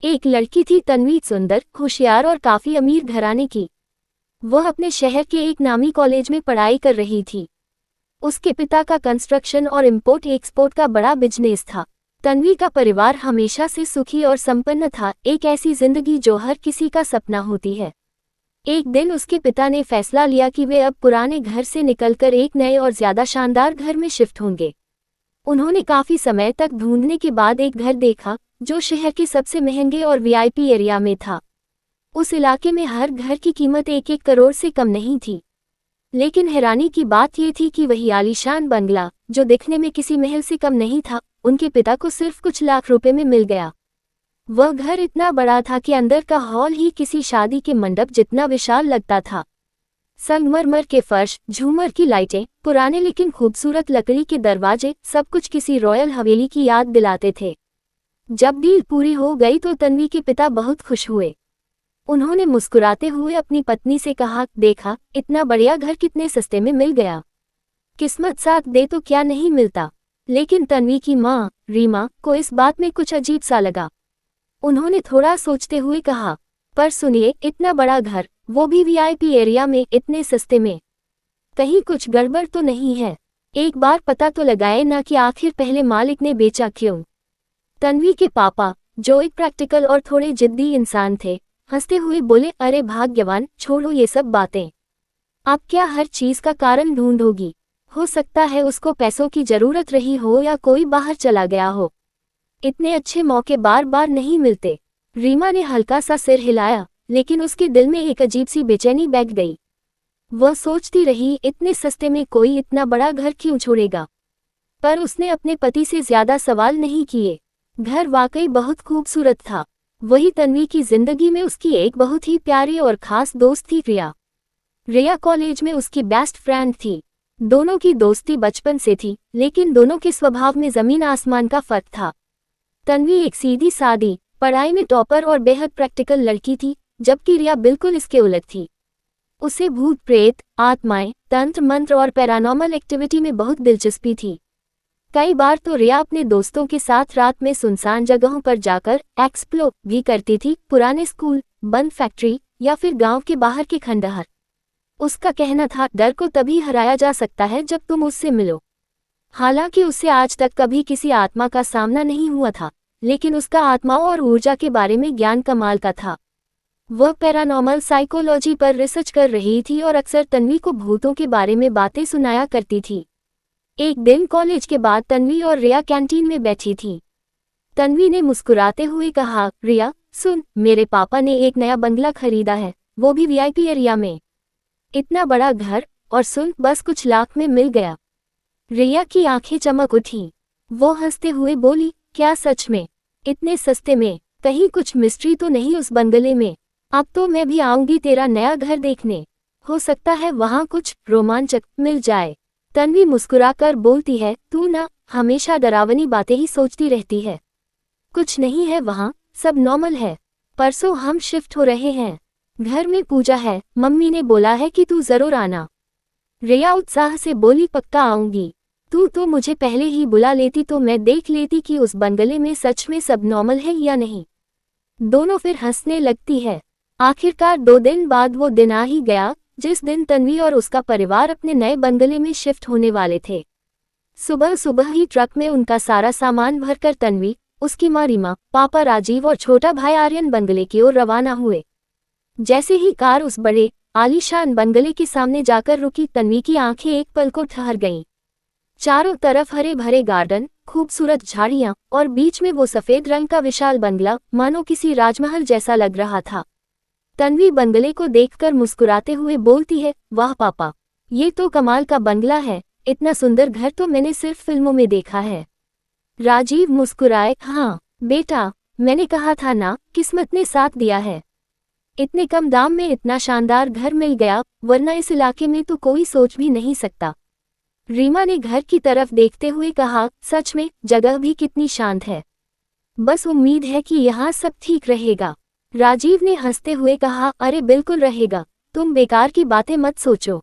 एक लड़की थी तन्वी, सुंदर, होशियार और काफी अमीर घराने की। वह अपने शहर के एक नामी कॉलेज में पढ़ाई कर रही थी। उसके पिता का कंस्ट्रक्शन और इंपोर्ट एक्सपोर्ट का बड़ा बिजनेस था। तन्वी का परिवार हमेशा से सुखी और संपन्न था, एक ऐसी जिंदगी जो हर किसी का सपना होती है। एक दिन उसके पिता ने फैसला लिया कि वे अब पुराने घर से निकलकर एक नए और ज्यादा शानदार घर में शिफ्ट होंगे। उन्होंने काफी समय तक ढूंढने के बाद एक घर देखा जो शहर के सबसे महंगे और वीआईपी एरिया में था। उस इलाके में हर घर की कीमत 1-1 करोड़ से कम नहीं थी। लेकिन हैरानी की बात यह थी कि वही आलीशान बंगला, जो दिखने में किसी महल से कम नहीं था, उनके पिता को सिर्फ कुछ लाख रुपए में मिल गया। वह घर इतना बड़ा था कि अंदर का हॉल ही किसी शादी के मंडप जितना विशाल लगता था। संगमरमर के फर्श, झूमर की लाइटें, पुराने लेकिन खूबसूरत लकड़ी के दरवाजे, सब कुछ किसी रॉयल हवेली की याद दिलाते थे। जब डील पूरी हो गई तो तन्वी के पिता बहुत खुश हुए। उन्होंने मुस्कुराते हुए अपनी पत्नी से कहा, देखा, इतना बढ़िया घर कितने सस्ते में मिल गया। किस्मत साथ दे तो क्या नहीं मिलता। लेकिन तन्वी की माँ, रीमा, को इस बात में कुछ अजीब सा लगा। उन्होंने थोड़ा सोचते हुए कहा, पर सुनिए, इतना बड़ा घर, वो भी वीआईपी एरिया में, इतने सस्ते में, कहीं कुछ गड़बड़ तो नहीं है? एक बार पता तो लगाए ना कि आखिर पहले मालिक ने बेचा क्यों। तन्वी के पापा, जो एक प्रैक्टिकल और थोड़े जिद्दी इंसान थे, हंसते हुए बोले, अरे भाग्यवान, छोड़ो ये सब बातें। आप क्या हर चीज का कारण ढूंढोगी? हो सकता है उसको पैसों की जरूरत रही हो या कोई बाहर चला गया हो। इतने अच्छे मौके बार बार नहीं मिलते। रीमा ने हल्का सा सिर हिलाया, लेकिन उसके दिल में एक अजीब सी बेचैनी बैठ गई। वह सोचती रही, इतने सस्ते में कोई इतना बड़ा घर क्यों छोड़ेगा? पर उसने अपने पति से ज्यादा सवाल नहीं किए। घर वाकई बहुत खूबसूरत था। वही तन्वी की जिंदगी में उसकी एक बहुत ही प्यारी और खास दोस्त थी, रिया। रिया कॉलेज में उसकी बेस्ट फ्रेंड थी। दोनों की दोस्ती बचपन से थी, लेकिन दोनों के स्वभाव में जमीन आसमान का फर्क था। तन्वी एक सीधी सादी, पढ़ाई में टॉपर और बेहद प्रैक्टिकल लड़की थी, जबकि रिया बिल्कुल इसके उलट थी। उसे भूत प्रेत, आत्माएं, तंत्र मंत्र और पैरानॉर्मल एक्टिविटी में बहुत दिलचस्पी थी। कई बार तो रिया अपने दोस्तों के साथ रात में सुनसान जगहों पर जाकर एक्सप्लोर भी करती थी, पुराने स्कूल, बंद फैक्ट्री या फिर गांव के बाहर के खंडहर। उसका कहना था, डर को तभी हराया जा सकता है जब तुम उससे मिलो। हालांकि उससे आज तक कभी किसी आत्मा का सामना नहीं हुआ था, लेकिन उसका आत्मा और ऊर्जा के बारे में ज्ञान कमाल का था। वह पैरानॉर्मल साइकोलॉजी पर रिसर्च कर रही थी और अक्सर तन्वी को भूतों के बारे में बातें सुनाया करती थी। एक दिन कॉलेज के बाद तन्वी और रिया कैंटीन में बैठी थी। तन्वी ने मुस्कुराते हुए कहा, रिया, सुन, मेरे पापा ने एक नया बंगला खरीदा है, वो भी वीआईपी एरिया में। इतना बड़ा घर, और सुन, बस कुछ लाख में मिल गया। रिया की आंखें चमक उठी। वो हंसते हुए बोली, क्या सच में? इतने सस्ते में? कहीं कुछ मिस्ट्री तो नहीं उस बंगले में? अब तो मैं भी आऊंगी तेरा नया घर देखने। हो सकता है वहां कुछ रोमांचक मिल जाए। तन्वी मुस्कुराकर बोलती है, तू ना हमेशा डरावनी बातें ही सोचती रहती है। कुछ नहीं है वहां, सब नॉर्मल है। परसों हम शिफ्ट हो रहे हैं। घर में पूजा है, मम्मी ने बोला है कि तू जरूर आना। रिया उत्साह से बोली, पक्का आऊंगी। तू तो मुझे पहले ही बुला लेती तो मैं देख लेती कि उस बंगले में सच में सब नॉर्मल है या नहीं। दोनों फिर हंसने लगती है। आखिरकार 2 दिन बाद वो दिन आ ही गया जिस दिन तन्वी और उसका परिवार अपने नए बंगले में शिफ्ट होने वाले थे। सुबह सुबह ही ट्रक में उनका सारा सामान भरकर तन्वी, उसकी माँ रीमा, पापा राजीव और छोटा भाई आर्यन बंगले की ओर रवाना हुए। जैसे ही कार उस बड़े आलीशान बंगले के सामने जाकर रुकी, तन्वी की आंखें एक पल को ठहर गईं। चारों तरफ हरे भरे गार्डन, खूबसूरत झाड़ियां और बीच में वो सफेद रंग का विशाल बंगला, मानो किसी राजमहल जैसा लग रहा था। तन्वी बंगले को देखकर मुस्कुराते हुए बोलती है, वाह पापा, ये तो कमाल का बंगला है। इतना सुंदर घर तो मैंने सिर्फ फिल्मों में देखा है। राजीव मुस्कुराए, हाँ बेटा, मैंने कहा था ना, किस्मत ने साथ दिया है। इतने कम दाम में इतना शानदार घर मिल गया, वरना इस इलाके में तो कोई सोच भी नहीं सकता। रीमा ने घर की तरफ देखते हुए कहा, सच में जगह भी कितनी शांत है। बस उम्मीद है कि यहाँ सब ठीक रहेगा। राजीव ने हंसते हुए कहा, अरे बिल्कुल रहेगा, तुम बेकार की बातें मत सोचो।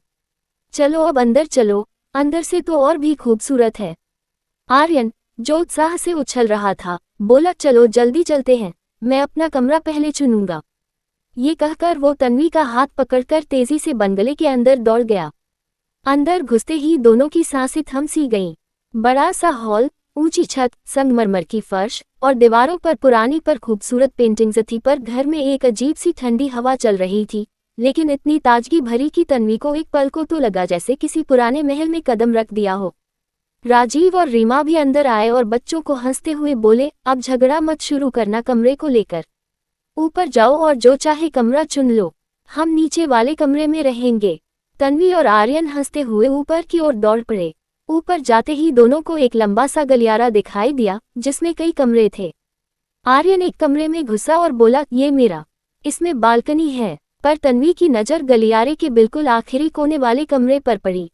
चलो अब अंदर चलो, अंदर से तो और भी खूबसूरत है। आर्यन, जो उत्साह से उछल रहा था, बोला, चलो जल्दी चलते हैं, मैं अपना कमरा पहले चुनूंगा। ये कहकर वो तन्वी का हाथ पकड़कर तेजी से बंगले के अंदर दौड़ गया। अंदर घुसते ही दोनों की सांसें थम सी गईं। बड़ा सा हॉल, ऊंची छत, संगमरमर की फर्श और दीवारों पर पुरानी पर खूबसूरत पेंटिंग्स थी। पर घर में एक अजीब सी ठंडी हवा चल रही थी, लेकिन इतनी ताजगी भरी कि तन्वी को एक पल को तो लगा जैसे किसी पुराने महल में कदम रख दिया हो। राजीव और रीमा भी अंदर आए और बच्चों को हंसते हुए बोले, अब झगड़ा मत शुरू करना कमरे को लेकर। ऊपर जाओ और जो चाहे कमरा चुन लो, हम नीचे वाले कमरे में रहेंगे। तन्वी और आर्यन हंसते हुए ऊपर की ओर दौड़ पड़े। ऊपर जाते ही दोनों को एक लंबा सा गलियारा दिखाई दिया जिसमें कई कमरे थे। आर्यन एक कमरे में घुसा और बोला, ये मेरा, इसमें बालकनी है। पर तन्वी की नज़र गलियारे के बिल्कुल आखिरी कोने वाले कमरे पर पड़ी।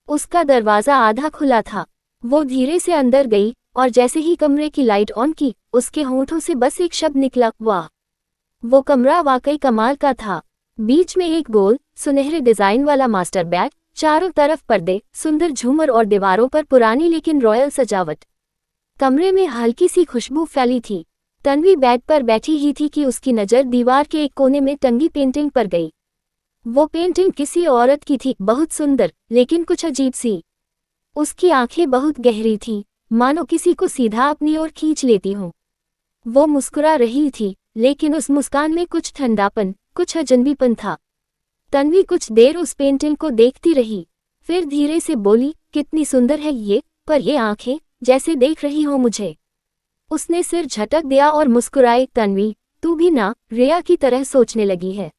उसका दरवाज़ा आधा खुला था। वो धीरे से अंदर गई और जैसे ही कमरे की लाइट ऑन की, उसके होंठों से बस एक शब्द निकला, वाह। वो कमरा वाकई कमाल का था। बीच में एक गोल सुनहरे डिजाइन वाला मास्टर बेड, चारों तरफ पर्दे, सुंदर झूमर और दीवारों पर पुरानी लेकिन रॉयल सजावट। कमरे में हल्की सी खुशबू फैली थी। तन्वी बेड पर बैठी ही थी कि उसकी नज़र दीवार के एक कोने में टंगी पेंटिंग पर गई। वो पेंटिंग किसी औरत की थी, बहुत सुंदर लेकिन कुछ अजीब सी। उसकी आंखें बहुत गहरी थीं, मानो किसी को सीधा अपनी ओर खींच लेती हों। वो मुस्कुरा रही थी, लेकिन उस मुस्कान में कुछ ठंडापन, कुछ अजनबीपन था। तन्वी कुछ देर उस पेंटिंग को देखती रही, फिर धीरे से बोली, कितनी सुंदर है ये, पर ये आंखें, जैसे देख रही हो मुझे। उसने सिर झटक दिया और मुस्कुराई, तन्वी, तू भी ना रिया की तरह सोचने लगी है।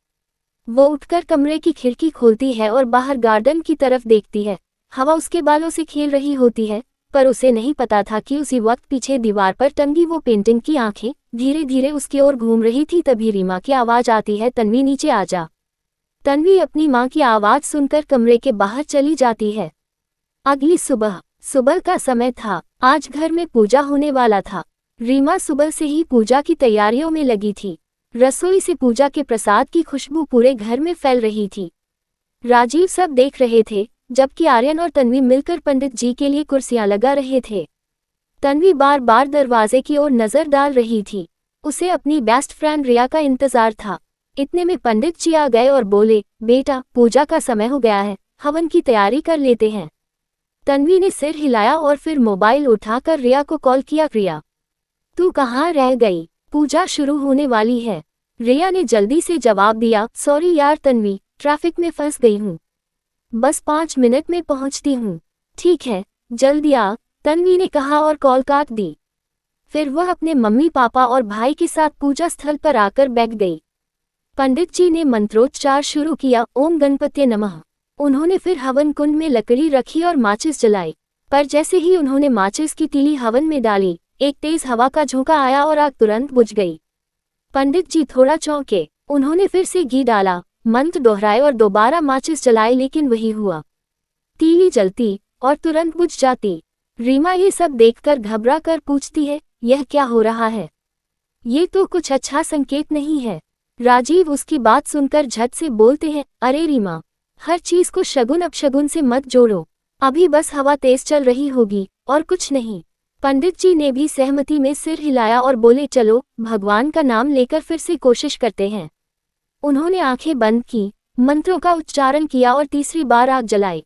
वो उठकर कमरे की खिड़की खोलती है और बाहर गार्डन की तरफ देखती है। हवा उसके बालों से खेल रही होती है, पर उसे नहीं पता था कि उसी वक्त पीछे दीवार पर टंगी वो पेंटिंग की आंखें धीरे धीरे उसकी ओर घूम रही थी। तभी रीमा की आवाज़ आती है, तन्वी नीचे आ जा। तन्वी अपनी माँ की आवाज़ सुनकर कमरे के बाहर चली जाती है। अगली सुबह का समय था। आज घर में पूजा होने वाला था। रीमा सुबह से ही पूजा की तैयारियों में लगी थी। रसोई से पूजा के प्रसाद की खुशबू पूरे घर में फैल रही थी। राजीव सब देख रहे थे, जबकि आर्यन और तन्वी मिलकर पंडित जी के लिए कुर्सियां लगा रहे थे। तन्वी बार बार दरवाजे की ओर नजर डाल रही थी। उसे अपनी बेस्ट फ्रेंड रिया का इंतजार था। इतने में पंडित जी आ गए और बोले, बेटा, पूजा का समय हो गया है, हवन की तैयारी कर लेते हैं। तन्वी ने सिर हिलाया और फिर मोबाइल उठाकर रिया को कॉल किया। रिया, तू कहाँ रह गई? पूजा शुरू होने वाली है। रिया ने जल्दी से जवाब दिया, सॉरी यार तन्वी, ट्रैफिक में फंस गई हूँ, बस 5 मिनट में पहुँचती हूँ। ठीक है, जल्दी आ, तन्वी ने कहा और कॉल काट दी। फिर वह अपने मम्मी पापा और भाई के साथ पूजा स्थल पर आकर बैठ गई। पंडित जी ने मंत्रोच्चार शुरू किया, ओम गणपत्ये नमः। उन्होंने फिर हवन कुंड में लकड़ी रखी और माचिस जलाई। पर जैसे ही उन्होंने माचिस की तीली हवन में डाली, एक तेज हवा का झोंका आया और आग तुरंत बुझ गई। पंडित जी थोड़ा चौंके। उन्होंने फिर से घी डाला, मंत्र दोहराए और दोबारा माचिस जलाई, लेकिन वही हुआ। तीली जलती और तुरंत बुझ जाती। रीमा ये सब देखकर घबरा कर पूछती है, यह क्या हो रहा है? ये तो कुछ अच्छा संकेत नहीं है। राजीव उसकी बात सुनकर झट से बोलते हैं, अरे रीमा, हर चीज को शगुन अपशगुन से मत जोड़ो। अभी बस हवा तेज चल रही होगी और कुछ नहीं। पंडित जी ने भी सहमति में सिर हिलाया और बोले, चलो भगवान का नाम लेकर फिर से कोशिश करते हैं। उन्होंने आंखें बंद की, मंत्रों का उच्चारण किया और तीसरी बार आग जलाई।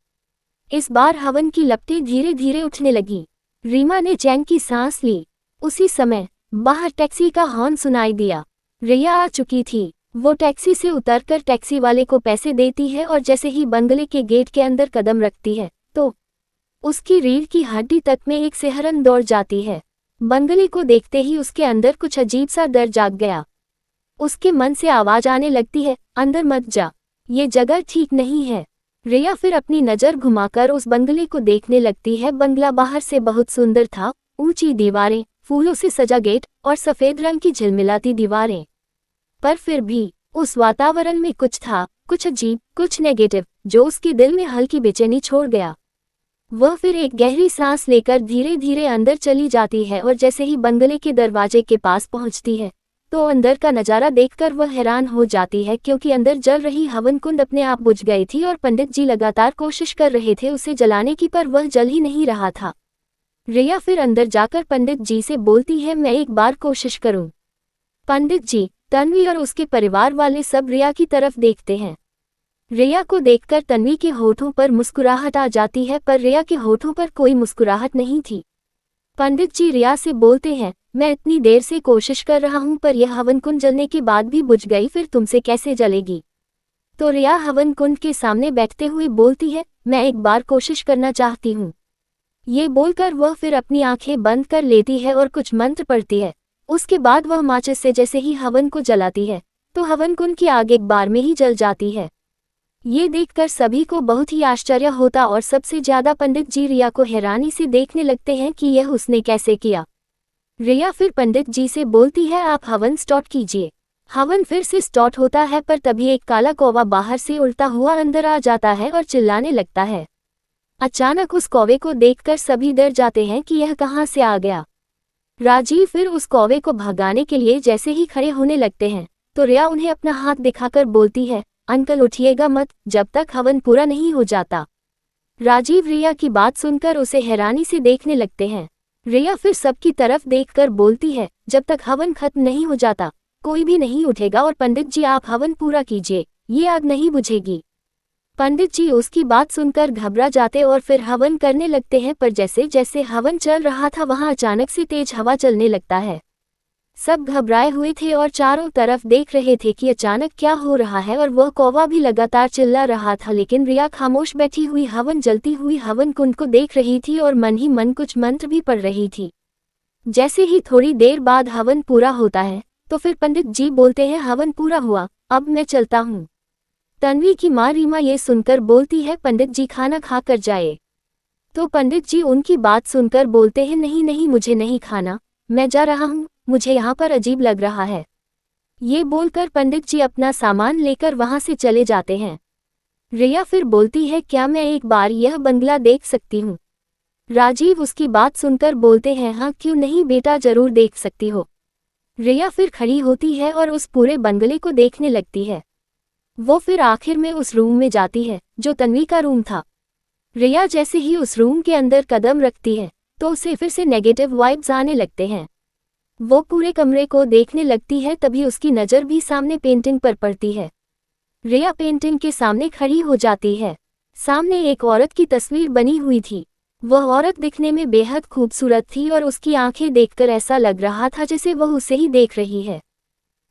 इस बार हवन की लपटें धीरे धीरे उठने लगी। रीमा ने चैन की सांस ली। उसी समय बाहर टैक्सी का हॉर्न सुनाई दिया। रिया आ चुकी थी। वो टैक्सी से उतरकर टैक्सी वाले को पैसे देती है और जैसे ही बंगले के गेट के अंदर कदम रखती है, तो उसकी रीढ़ की हड्डी तक में एक सिहरन दौड़ जाती है। बंगले को देखते ही उसके अंदर कुछ अजीब सा डर जाग गया। उसके मन से आवाज आने लगती है, अंदर मत जा, ये जगह ठीक नहीं है। रिया फिर अपनी नज़र घुमाकर उस बंगले को देखने लगती है। बंगला बाहर से बहुत सुंदर था, ऊंची दीवारें, फूलों से सजा गेट और सफ़ेद रंग की झिलमिलाती दीवारें। पर फिर भी उस वातावरण में कुछ था, कुछ अजीब, कुछ नेगेटिव, जो उसके दिल में हल्की बेचैनी छोड़ गया। वह फिर एक गहरी सांस लेकर धीरे धीरे अंदर चली जाती है और जैसे ही बंगले के दरवाजे के पास पहुंचती है, तो अंदर का नज़ारा देखकर वह हैरान हो जाती है, क्योंकि अंदर जल रही हवन कुंड अपने आप बुझ गई थी और पंडित जी लगातार कोशिश कर रहे थे उसे जलाने की, पर वह जल ही नहीं रहा था। रिया फिर अंदर जाकर पंडित जी से बोलती है, मैं एक बार कोशिश करूं। पंडित जी, तन्वी और उसके परिवार वाले सब रिया की तरफ देखते हैं। रिया को देखकर तन्वी के होठों पर मुस्कुराहट आ जाती है, पर रिया के होठों पर कोई मुस्कुराहट नहीं थी। पंडित जी रिया से बोलते हैं, मैं इतनी देर से कोशिश कर रहा हूं पर यह हवन कुंड जलने के बाद भी बुझ गई, फिर तुमसे कैसे जलेगी? तो रिया हवन कुंड के सामने बैठते हुए बोलती है, मैं एक बार कोशिश करना चाहती हूँ। ये बोलकर वह फिर अपनी आंखें बंद कर लेती है और कुछ मंत्र पढ़ती है। उसके बाद वह माचिस से जैसे ही हवन को जलाती है तो हवन कुंड की आग एक बार में ही जल जाती है। ये देखकर सभी को बहुत ही आश्चर्य होता और सबसे ज्यादा पंडित जी रिया को हैरानी से देखने लगते हैं कि यह उसने कैसे किया। रिया फिर पंडित जी से बोलती है, आप हवन स्टार्ट कीजिए। हवन फिर से स्टार्ट होता है, पर तभी एक काला कौवा बाहर से उल्टा हुआ अंदर आ जाता है और चिल्लाने लगता है। अचानक उस कौवे को देखकर सभी डर जाते हैं कि यह कहां से आ गया। राजीव फिर उस कौवे को भगाने के लिए जैसे ही खड़े होने लगते हैं तो रिया उन्हें अपना हाथ दिखाकर बोलती है, अंकल उठिएगा मत जब तक हवन पूरा नहीं हो जाता। राजीव रिया की बात सुनकर उसे हैरानी से देखने लगते हैं। रिया फिर सबकी तरफ देखकर बोलती है, जब तक हवन खत्म नहीं हो जाता कोई भी नहीं उठेगा, और पंडित जी आप हवन पूरा कीजिए, ये आग नहीं बुझेगी। पंडित जी उसकी बात सुनकर घबरा जाते और फिर हवन करने लगते हैं, पर जैसे जैसे हवन चल रहा था वहां अचानक से तेज हवा चलने लगता है। सब घबराए हुए थे और चारों तरफ देख रहे थे कि अचानक क्या हो रहा है, और वह कौवा भी लगातार चिल्ला रहा था, लेकिन रिया खामोश बैठी हुई हवन जलती हुई हवन कुंड को देख रही थी और मन ही मन कुछ मंत्र भी पढ़ रही थी। जैसे ही थोड़ी देर बाद हवन पूरा होता है तो फिर पंडित जी बोलते हैं, हवन पूरा हुआ, अब मैं चलता हूँ। तन्वी की माँ रीमा ये सुनकर बोलती है, पंडित जी खाना खा कर जाए। तो पंडित जी उनकी बात सुनकर बोलते हैं, नहीं नहीं मुझे नहीं खाना, मैं जा रहा हूँ, मुझे यहाँ पर अजीब लग रहा है। ये बोलकर पंडित जी अपना सामान लेकर वहाँ से चले जाते हैं। रिया फिर बोलती है, क्या मैं एक बार यह बंगला देख सकती हूँ? राजीव उसकी बात सुनकर बोलते हैं, हाँ क्यों नहीं बेटा, जरूर देख सकती हो। रिया फिर खड़ी होती है और उस पूरे बंगले को देखने लगती है। वो फिर आखिर में उस रूम में जाती है जो तन्वी का रूम था। रिया जैसे ही उस रूम के अंदर कदम रखती है तो उसे फिर से नेगेटिव वाइब्स आने लगते हैं। वो पूरे कमरे को देखने लगती है, तभी उसकी नज़र भी सामने पेंटिंग पर पड़ती है। रिया पेंटिंग के सामने खड़ी हो जाती है। सामने एक औरत की तस्वीर बनी हुई थी। वह औरत दिखने में बेहद खूबसूरत थी और उसकी आंखें देखकर ऐसा लग रहा था जैसे वह उसे ही देख रही है।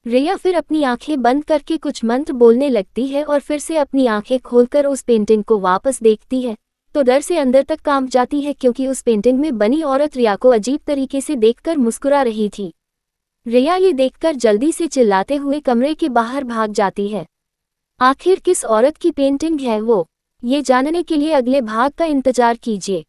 रिया फिर अपनी आंखें बंद करके कुछ मंत्र बोलने लगती है और फिर से अपनी आंखें खोलकर उस पेंटिंग को वापस देखती है तो डर से अंदर तक कांप जाती है, क्योंकि उस पेंटिंग में बनी औरत रिया को अजीब तरीके से देखकर मुस्कुरा रही थी। रिया ये देखकर जल्दी से चिल्लाते हुए कमरे के बाहर भाग जाती है। आखिर किस औरत की पेंटिंग है वो, ये जानने के लिए अगले भाग का इंतजार कीजिए।